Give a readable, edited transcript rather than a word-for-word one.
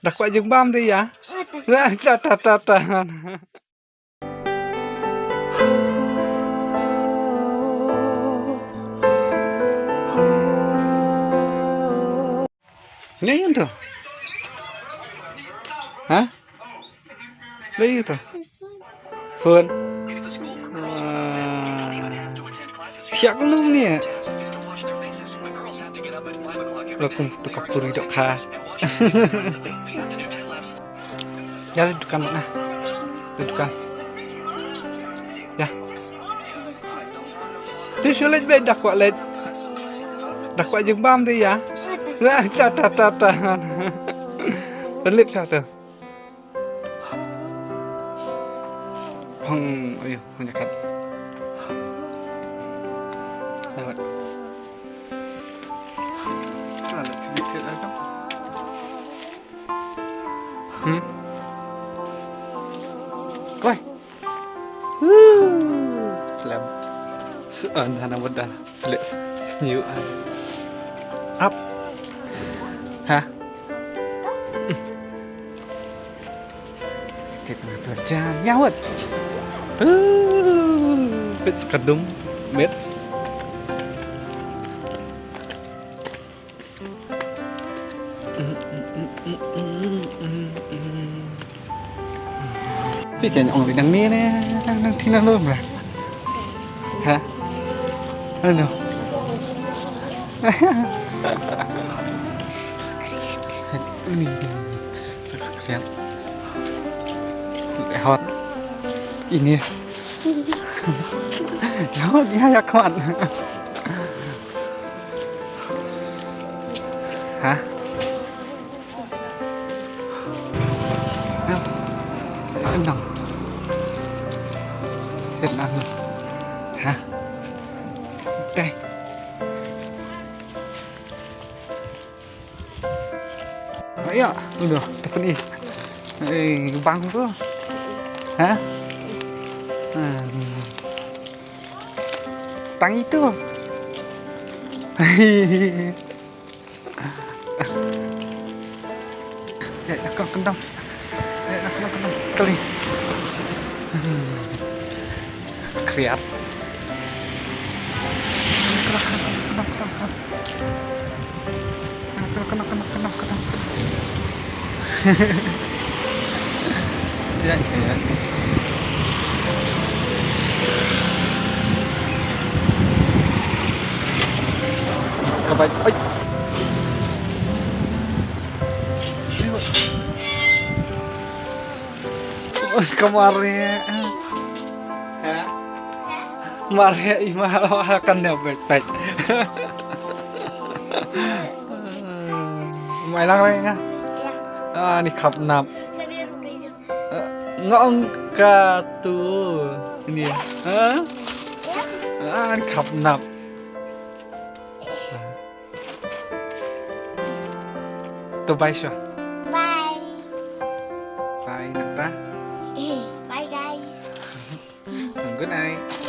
Dakwah jeung bam teh ya. Tah. Ini tuh. Hah? Đây tuh. Phơn. Thiak luôn nè. Lo cùng tukar puri dok kha. Ya dudukan mana? Dudukan. Ya. Ti sulit be dakwah let. Dakwah jeung bam teh ya. Tah. Pelip satu. Ayo, menyekat. Lewat. Ada sedikit aja. Koi. Slam. Anak muda. Slip. New. Up. Hah? Kita ngatur jam nyawet. Bet kedung bet. Vì cái ông đang nghe nè, đang thi năng luôn mà. Hả? Đâu? Ini sekalian hot ini jauh ya kawan. Hah? Endang senang hah? Teh ayo udah tepen bang tuh hah? Tang itu ya kau kendang kali kriat kena ya kabar oi kemarin Maria imah akan baik mày lăng đây nha đi khắp nạp ngọn ca tu ini đi khắp nạp tu bye chưa bye nạp ta Bye guys. good night.